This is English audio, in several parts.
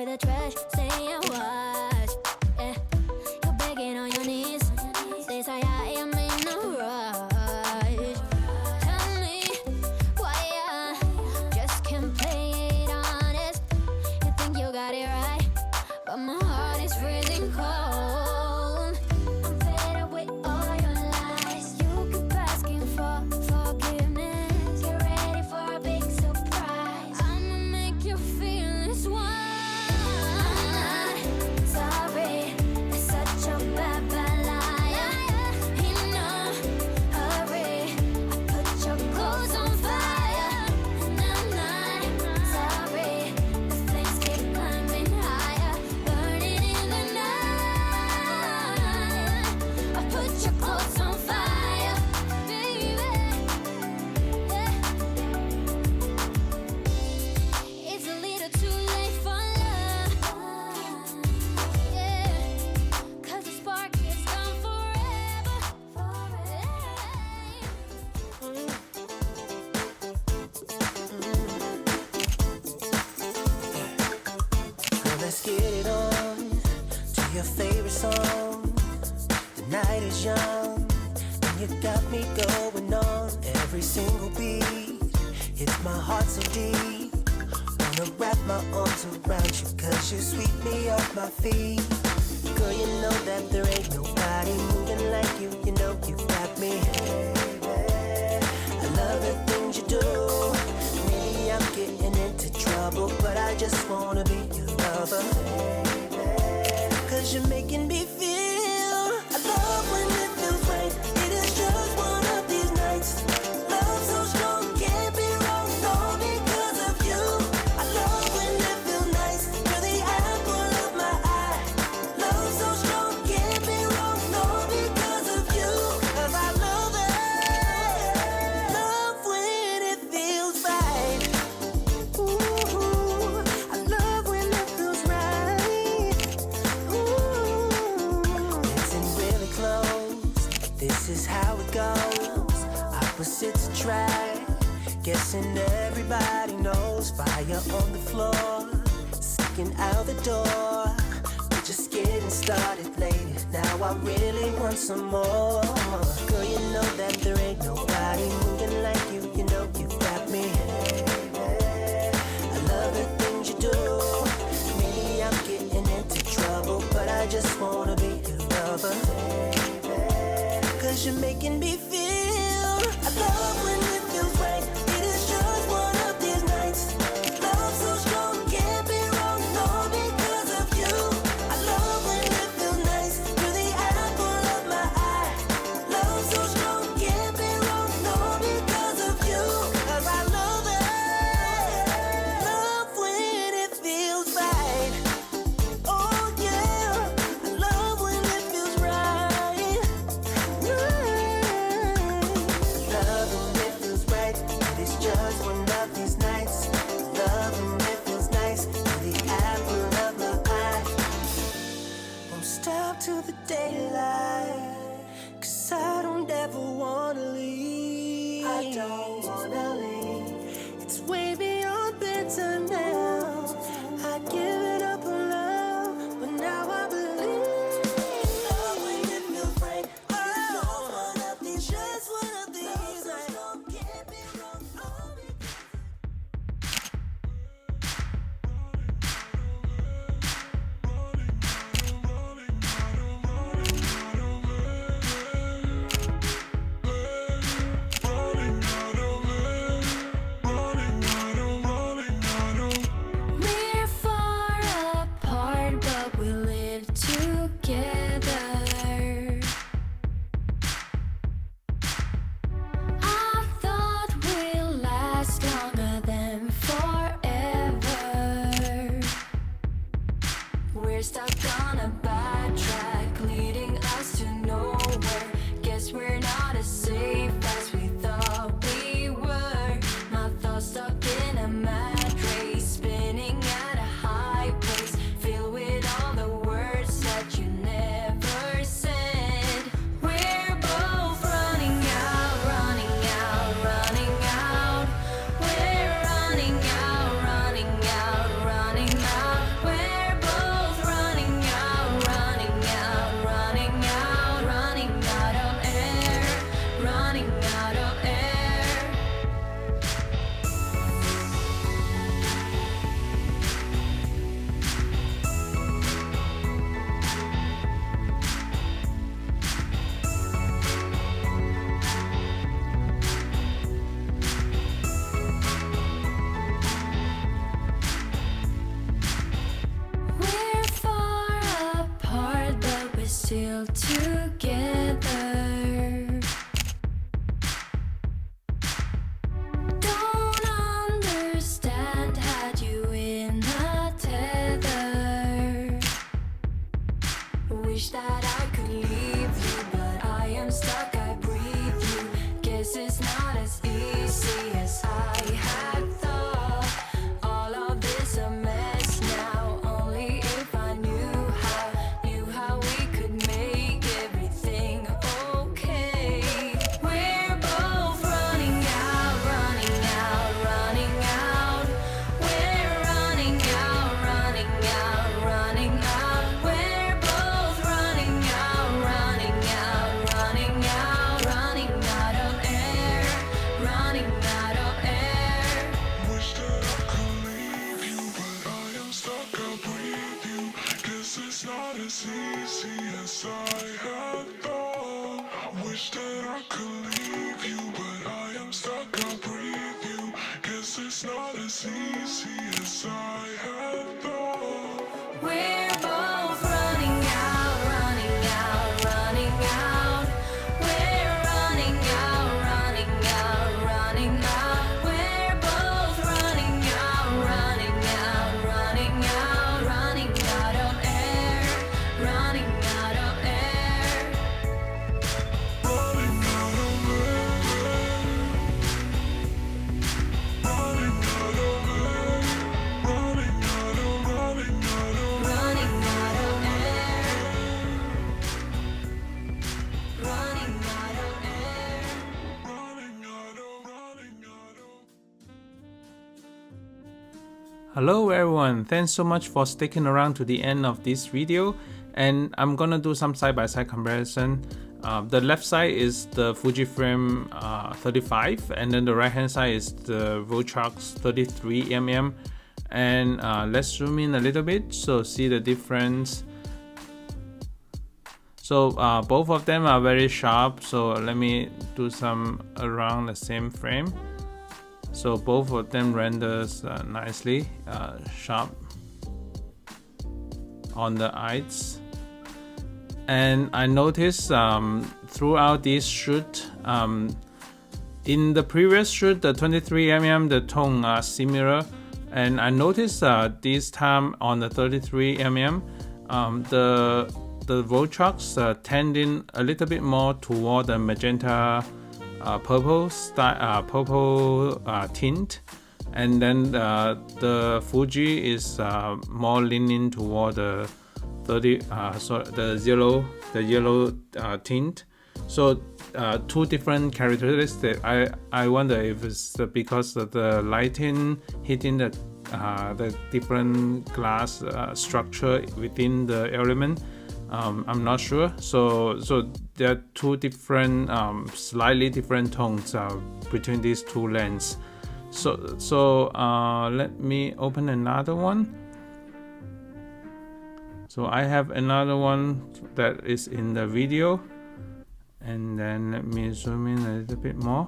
away the trash, stay and watch. Yeah, you're begging on your knees. Stay sorry, I am in a rush. Tell me why I just can't play it honest. You think you got it right, but my heart is freezing cold. I'm fed up with all your lies. You keep asking for forgiveness. Get ready for a big surprise. I'ma make you feel this one. I'm not sorry, it's such a bad, bad lie. In a hurry, I put your clothes on fire. And I'm not sorry, the flames keep climbing higher, burning in the night. I put your clothes on fire, baby. Yeah. It's a little too late for love. Yeah. 'Cause the spark is gone forever. Girl, let's get it on to your favorite song. The night is young, and you got me going on every single beat. Hits my heart so deep. Wanna wrap my arms around you, 'cause you sweep me off my feet. Girl, you know that there ain't nobody moving like you. You know you got me. I love the things you do. Maybe I'm getting into trouble, but I just wanna be your lover. 'Cause you're making me feel. I love when it feels right. It is just one of these nights. Love so strong, can't be wrong, all because of you. I love when it feels nice. You're the apple of my eye. Love so strong, can't be wrong, all because of you. 'Cause I love it. Love when it feels right. Ooh, I love when it feels right. Ooh, dancing really close. This is how it goes. Opposites attract. Guessing everybody knows. Fire on the floor, sneaking out the door. We're just getting started, lady. Now I really want some more. Girl, you know that there ain't nobody moving like you. You know you got me. I love the things you do. Maybe I'm getting into trouble, but I just wanna be your lover. 'Cause you're making me feel. I love when it feels right. It is just one of these nights. Love so strong, can't be wrong, all because of you. I love when it feels nice. You're the apple of my eye. Love so strong, can't be wrong, all because of you. 'Cause I love it. Love when it feels right. Oh yeah, I love when it feels right. Love when it feels right. It is just one of these nights. Love when it feels nice. You're the apple of my eye. Won't stop till the daylight. 'Cause I don't ever wanna leave. I don't wanna leave. It's way beyond bedtime now. I give it up on love, but now I believe. Love when it feels right. Oh, one of these, just one of these. Can't be wrong. We're far apart, but we live together. I thought we'd last longer than forever. We're stuck on a bad track, leading us to nowhere. Guess we're not as safe as we thought we were. My thoughts stuck in a mad race, spinning at a high pace, filled with all the words that you never said. We're both running out, running out, running out. We're running out, running out, running out. We're held together. Don't understand, had you in a tether. Wish that I could leave you, but I am stuck, I breathe you. Guess it's not as easy as I had thought. All of this a mess now, only if I knew how we could make everything okay. We're both running out, running out, running out. We're running out, running out, running out. We're both running out, running out, running out, running out of air, running out of air. Wish that I could leave you, but I am stuck, I breathe you. Guess it's not as easy as I had thought. Wish that I could leave you, but I am stuck, I breathe you. Guess it's not as easy as I had thought. We're both running out, running out, running out. We're running out, running out, running out. We're both running out, running out, running out, running out of air, running out of air. Running out of air. Running out of air. Running out of, running out of. Running out of air. Running out of air. Running out of, running out of. Hello everyone, thanks so much for sticking around to the end of this video, and I'm gonna do some side-by-side comparison. The left side is the Fujifilm 35, and then the right hand side is the Viltrox 33mm, and let's zoom in a little bit so see the difference. So both of them are very sharp, so let me do some around the same frame. So both of them renders nicely sharp on the eyes. And I noticed throughout this shoot, in the previous shoot, the 23mm, the tone are similar, and I noticed this time on the 33mm, the Viltrox tending a little bit more toward the magenta purple style, purple tint, and then the Fuji is more leaning toward the the yellow tint. So two different characteristics. I wonder if it's because of the lighting hitting the different glass structure within the element. I'm not sure. So there are two different, slightly different tones between these two lenses. So let me open another one. So I have another one that is in the video, and then let me zoom in a little bit more.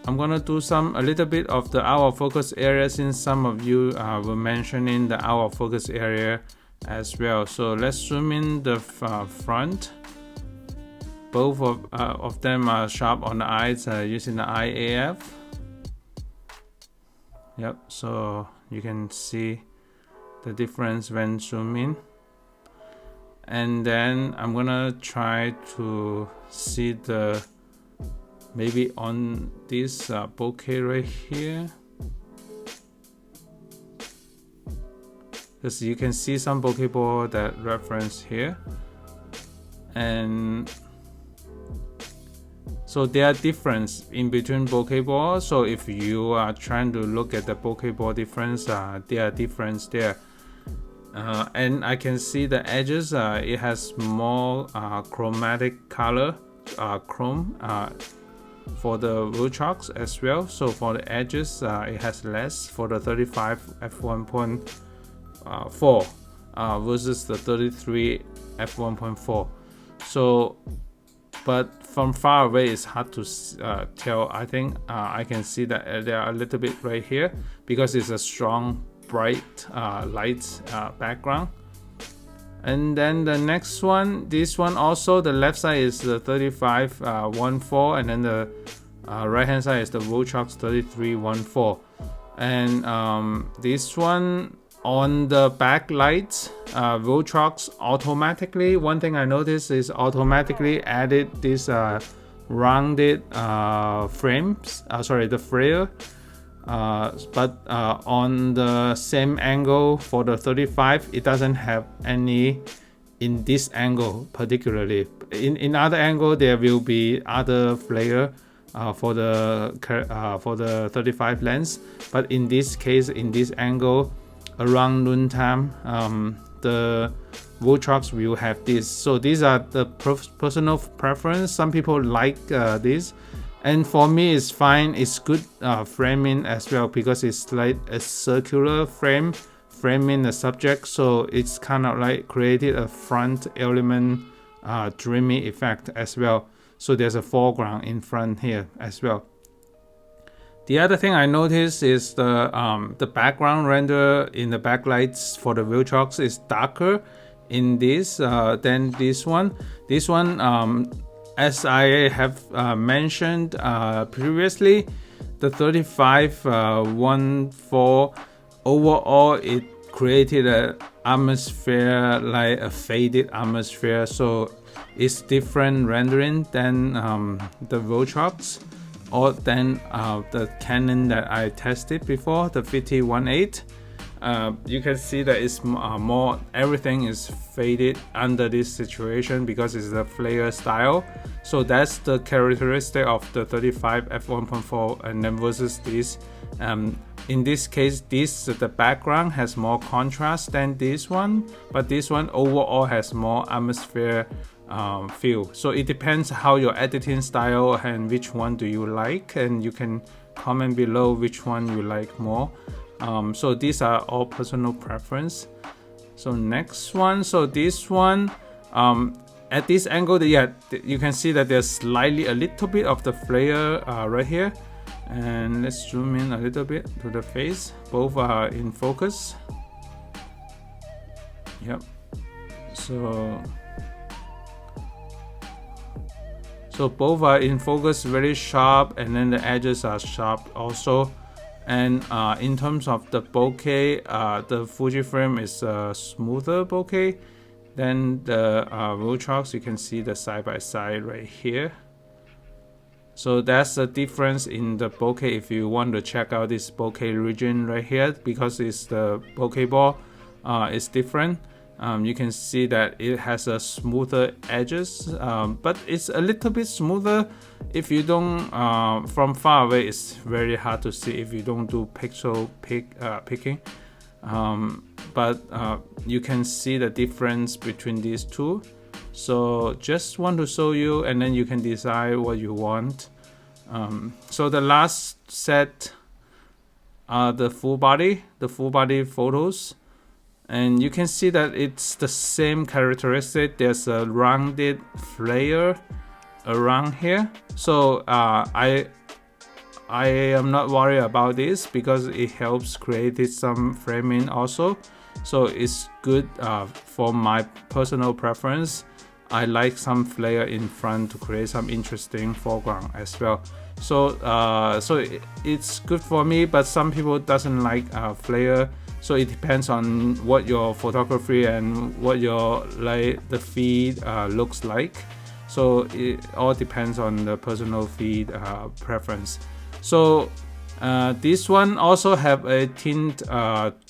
I'm gonna do a little bit of the out of focus area, since some of you were mentioning the out of focus area as well. So let's zoom in the front. Both of them are sharp on the eyes using the IAF. Yep, so you can see the difference when zoom in. And then I'm gonna try to see the maybe on this bokeh right here, because you can see some bokeh ball that reference here, and so there are difference in between bokeh ball. So if you are trying to look at the bokeh ball difference, there are difference there. And I can see the edges, it has more chromatic color, chrome for the Viltrox as well. So for the edges, it has less for the 35 F1.4 versus the 33 F1.4. So, but from far away it's hard to tell. I think I can see that they are a little bit right here because it's a strong bright light background, And then the next one, this one also, the left side is the 35mm 1.4, and then the right hand side is the Viltrox 33mm 1.4. And this one, on the backlights, Viltrox automatically, one thing I noticed is automatically added this rounded frames, the flare, but on the same angle for the 35, it doesn't have any in this angle particularly. In other angle there will be other flare for the 35 lens, but in this case, in this angle, around noontime, the Viltrox will have this. So these are the personal preference. Some people like this, and for me it's fine. It's good framing as well, because it's like a circular framing the subject, so it's kind of like created a front element dreamy effect as well. So there's a foreground in front here as well. The other thing I noticed is the background render in the backlights for the Viltrox is darker in this than this one. This one, as I have mentioned previously, the 35mm 1.4 overall it created an atmosphere, like a faded atmosphere, so it's different rendering than the Viltrox, or than the Canon that I tested before, the 50-1.8. You can see that it's more, everything is faded under this situation because it's the flare style. So that's the characteristic of the 35 f1.4, and then versus this. In this case, the background has more contrast than this one, but this one overall has more atmosphere feel. So it depends how your editing style and which one do you like, and you can comment below which one you like more. So these are all personal preference. So next one, so this one, at this angle, yeah, you can see that there's slightly a little bit of the flare right here. And let's zoom in a little bit to the face. Both are in focus. Yep. So both are in focus, very sharp, and then the edges are sharp also. And in terms of the bokeh, the Fujifilm is a smoother bokeh than the Viltrox. You can see the side by side right here. So that's the difference in the bokeh. If you want to check out this bokeh region right here, because it's the bokeh ball, it's different. You can see that it has a smoother edges, but it's a little bit smoother. If you don't, from far away, it's very hard to see if you don't do pixel picking. But you can see the difference between these two. So just want to show you, and then you can decide what you want. So the last set are the full body photos. And you can see that it's the same characteristic. There's a rounded flare around here. So I am not worried about this because it helps create some framing also. So it's good for my personal preference. I like some flare in front to create some interesting foreground as well. So it's good for me, but some people doesn't like flare. So it depends on what your photography and what your the feed looks like. So it all depends on the personal feed preference. So this one also have a tint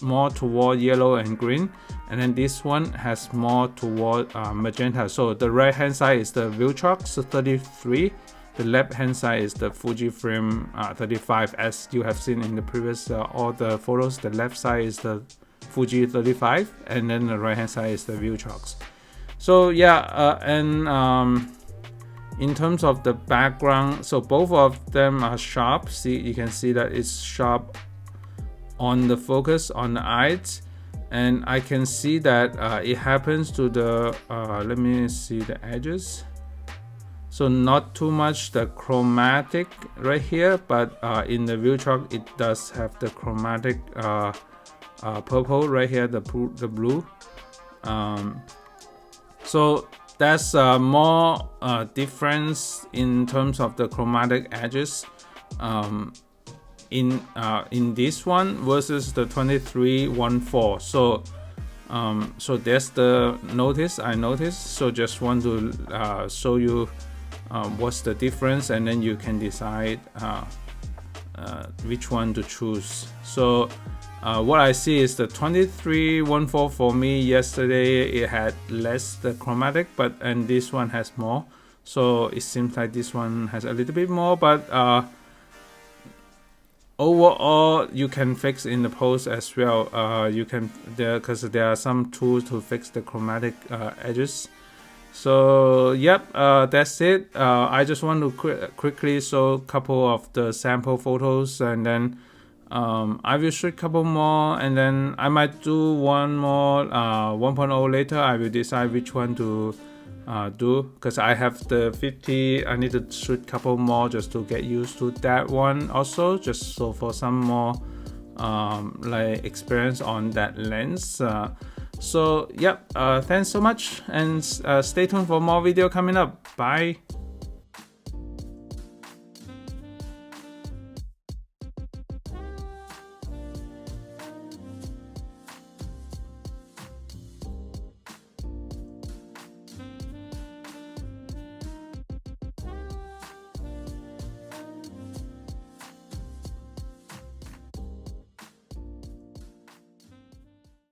more toward yellow and green, and then this one has more toward magenta. So the right hand side is the Viltrox 33. The left hand side is the Fujifilm 35, as you have seen in the previous all the photos. The left side is the Fuji 35, and then the right hand side is the Viltrox. So yeah, and in terms of the background, so both of them are sharp. See, you can see that it's sharp on the focus on the eyes, and I can see that it happens to the let me see the edges. So not too much the chromatic right here, but in the Viltrox it does have the chromatic purple right here, the blue. So there's more difference in terms of the chromatic edges in this one versus the 23mm F1.4. So that's the notice I noticed. So just want to show you what's the difference, and then you can decide which one to choose. So what I see is the 23mm F1.4 for me yesterday, it had less the chromatic, and this one has more. So it seems like this one has a little bit more, but overall you can fix in the post as well. You can because there are some tools to fix the chromatic edges. So yep, that's it. I just want to quickly show a couple of the sample photos, and then I will shoot a couple more, and then I might do one more 1.0 later. I will decide which one to do, because I have the 50. I need to shoot a couple more just to get used to that one also, just so for some more like experience on that lens. So yep, thanks so much, and stay tuned for more video coming up. Bye.